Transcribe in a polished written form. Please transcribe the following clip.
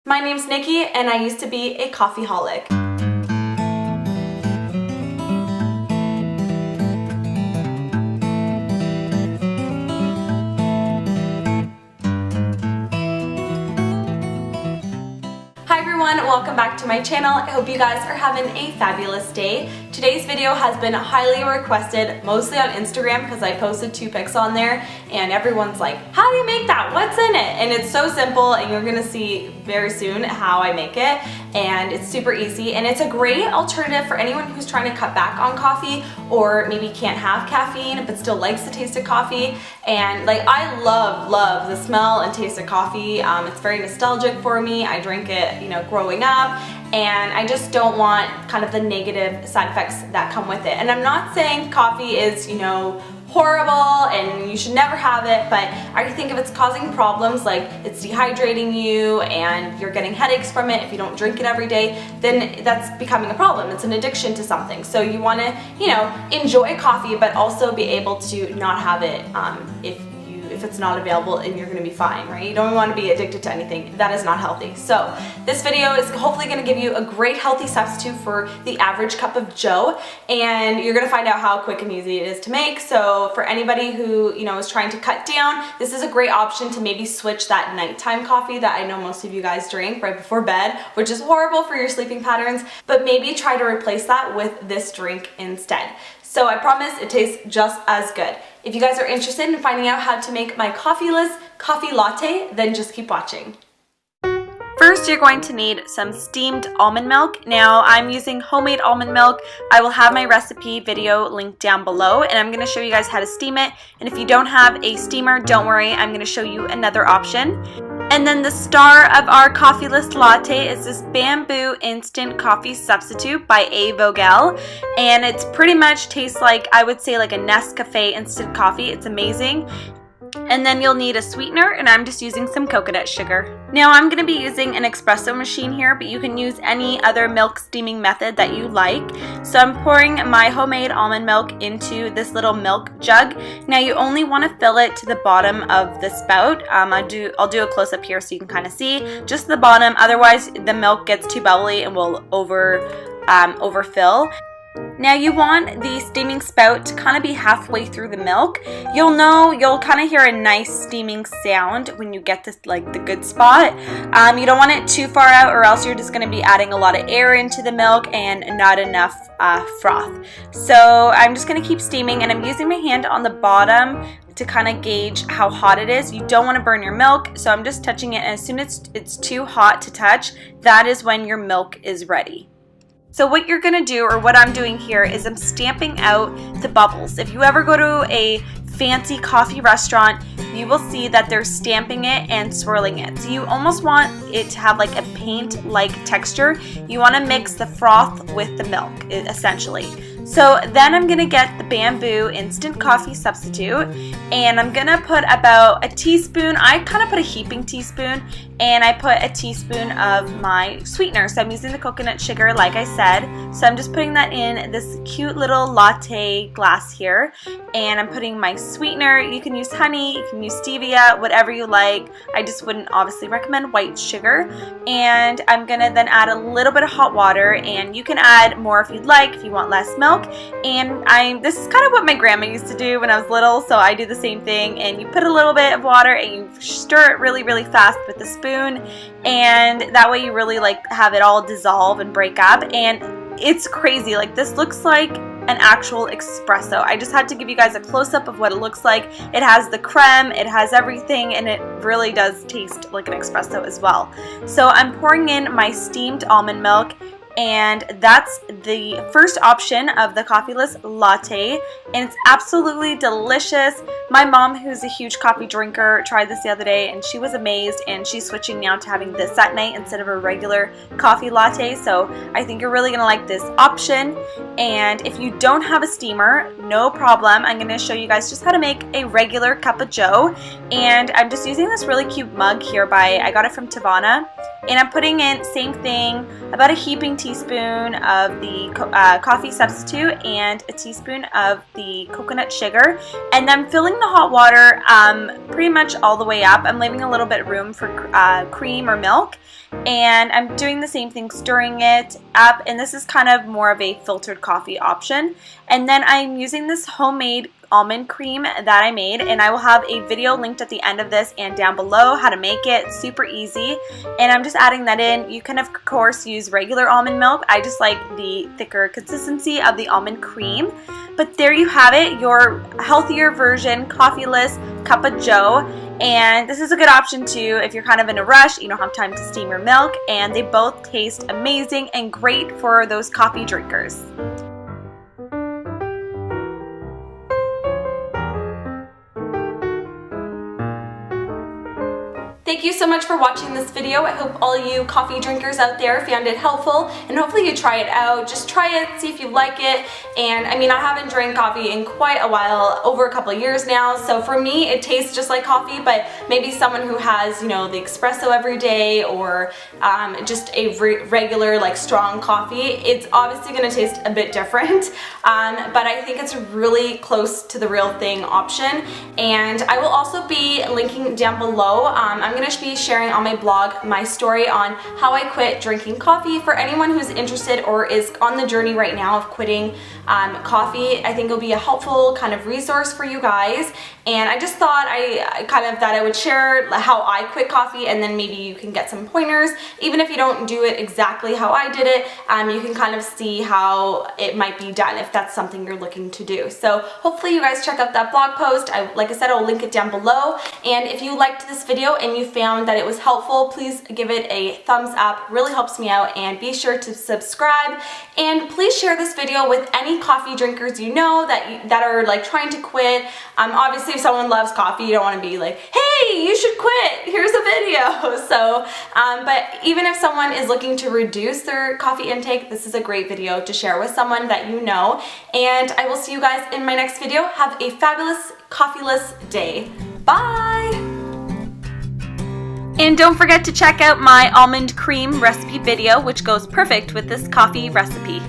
My name's Nikki and I used to be a coffeeholic. Hi everyone, welcome back to my channel. I hope you guys are having a fabulous day. Today's video has been highly requested, mostly on Instagram because I posted 2 pics on there and everyone's like, how do you make that? What's in it? And it's so simple and you're gonna see very soon how I make it, and it's super easy and it's a great alternative for anyone who's trying to cut back on coffee or maybe can't have caffeine but still likes the taste of coffee. And like, I love the smell and taste of coffee. It's very nostalgic for me. I drank it, you know, growing up, and I just don't want kind of the negative side effects that come with it. And I'm not saying coffee is, you know, horrible and you should never have it, but I think if it's causing problems like it's dehydrating you and you're getting headaches from it if you don't drink it every day, then that's becoming a problem. It's an addiction to something. So you want to, you know, enjoy coffee but also be able to not have it if it's not available, and you're going to be fine, right? You don't want to be addicted to anything. That is not healthy. So this video is hopefully going to give you a great healthy substitute for the average cup of joe, and you're going to find out how quick and easy it is to make. So for anybody who, you know, is trying to cut down, this is a great option to maybe switch that nighttime coffee that I know most of you guys drink right before bed, which is horrible for your sleeping patterns, but maybe try to replace that with this drink instead. So I promise it tastes just as good. If you guys are interested in finding out how to make my coffeeless coffee latte, then just keep watching. First, you're going to need some steamed almond milk. Now, I'm using homemade almond milk. I will have my recipe video linked down below, and I'm going to show you guys how to steam it. And if you don't have a steamer, don't worry, I'm going to show you another option. And then the star of our coffeeless latte is this bamboo instant coffee substitute by A. Vogel, and it's pretty much tastes like, I would say, like a Nescafe instant coffee. It's amazing. And then you'll need a sweetener, and I'm just using some coconut sugar. Now I'm going to be using an espresso machine here, but you can use any other milk steaming method that you like. So I'm pouring my homemade almond milk into this little milk jug. Now you only want to fill it to the bottom of the spout. I'll do a close up here so you can kind of see just the bottom. Otherwise the milk gets too bubbly and will overfill. Now you want the steaming spout to kind of be halfway through the milk. You'll kind of hear a nice steaming sound when you get this, like the good spot. You don't want it too far out, or else you're just going to be adding a lot of air into the milk and not enough froth. So I'm just going to keep steaming, and I'm using my hand on the bottom to kind of gauge how hot it is. You don't want to burn your milk, so I'm just touching it, and as soon as it's too hot to touch, that is when your milk is ready. So what you're going to do, or what I'm doing here, is I'm stamping out the bubbles. If you ever go to a fancy coffee restaurant, you will see that they're stamping it and swirling it. So you almost want it to have like a paint-like texture. You want to mix the froth with the milk, essentially. So then I'm going to get the bamboo instant coffee substitute, and I'm going to put about a teaspoon. I kind of put a heaping teaspoon, and I put a teaspoon of my sweetener. So I'm using the coconut sugar like I said. So I'm just putting that in this cute little latte glass here, and I'm putting my sweetener. You can use honey, you can use stevia, whatever you like. I just wouldn't obviously recommend white sugar. And I'm going to then add a little bit of hot water, and you can add more if you'd like, if you want less milk. And this is kind of what my grandma used to do when I was little, so I do the same thing. And you put a little bit of water and you stir it really fast with a spoon, and that way you really like have it all dissolve and break up. And it's crazy, like this looks like an actual espresso. I just had to give you guys a close-up of what it looks like. It has the creme, it has everything, and it really does taste like an espresso as well. So I'm pouring in my steamed almond milk, and that's the first option of the coffeeless latte, and it's absolutely delicious. My mom, who's a huge coffee drinker, tried this the other day and she was amazed, and she's switching now to having this at night instead of a regular coffee latte. So I think you're really gonna like this option. And if you don't have a steamer, no problem. I'm gonna show you guys just how to make a regular cup of joe, and I'm just using this really cute mug here I got it from Tavana, and I'm putting in, same thing, about a heaping teaspoon of the coffee substitute and a teaspoon of the coconut sugar, and I'm filling the hot water pretty much all the way up. I'm leaving a little bit of room for cream or milk, and I'm doing the same thing, stirring it up, and this is kind of more of a filtered coffee option. And then I'm using this homemade almond cream that I made, and I will have a video linked at the end of this and down below how to make it. Super easy. And I'm just adding that in. You can of course use regular almond milk. I just like the thicker consistency of the almond cream. But there you have it, your healthier version, coffeeless cup of joe. And this is a good option too if you're kind of in a rush, you don't have time to steam your milk, and they both taste amazing and great for those coffee drinkers. Thank you so much for watching this video. I hope all you coffee drinkers out there found it helpful, and hopefully you try it out. Just try it, see if you like it. And I mean, I haven't drank coffee in quite a while, over a couple of years now, so for me it tastes just like coffee, but maybe someone who has, you know, the espresso every day, or just a regular like strong coffee, it's obviously going to taste a bit different, but I think it's really close to the real thing option. And I will also be linking down below, I'm going to be sharing on my blog my story on how I quit drinking coffee. For anyone who's interested or is on the journey right now of quitting coffee, I think it'll be a helpful kind of resource for you guys. And I just thought I would share how I quit coffee, and then maybe you can get some pointers. Even if you don't do it exactly how I did it, you can kind of see how it might be done if that's something you're looking to do. So hopefully you guys check out that blog post. Like I said, I'll link it down below. And if you liked this video and you found that it was helpful, please give it a thumbs up. Really helps me out. And be sure to subscribe. And please share this video with any coffee drinkers you know that are like trying to quit. Obviously, if someone loves coffee, you don't want to be like, hey, you should quit, here's a video. So, but even if someone is looking to reduce their coffee intake, this is a great video to share with someone that you know. And I will see you guys in my next video. Have a fabulous coffeeless day. Bye! And don't forget to check out my almond cream recipe video, which goes perfect with this coffee recipe.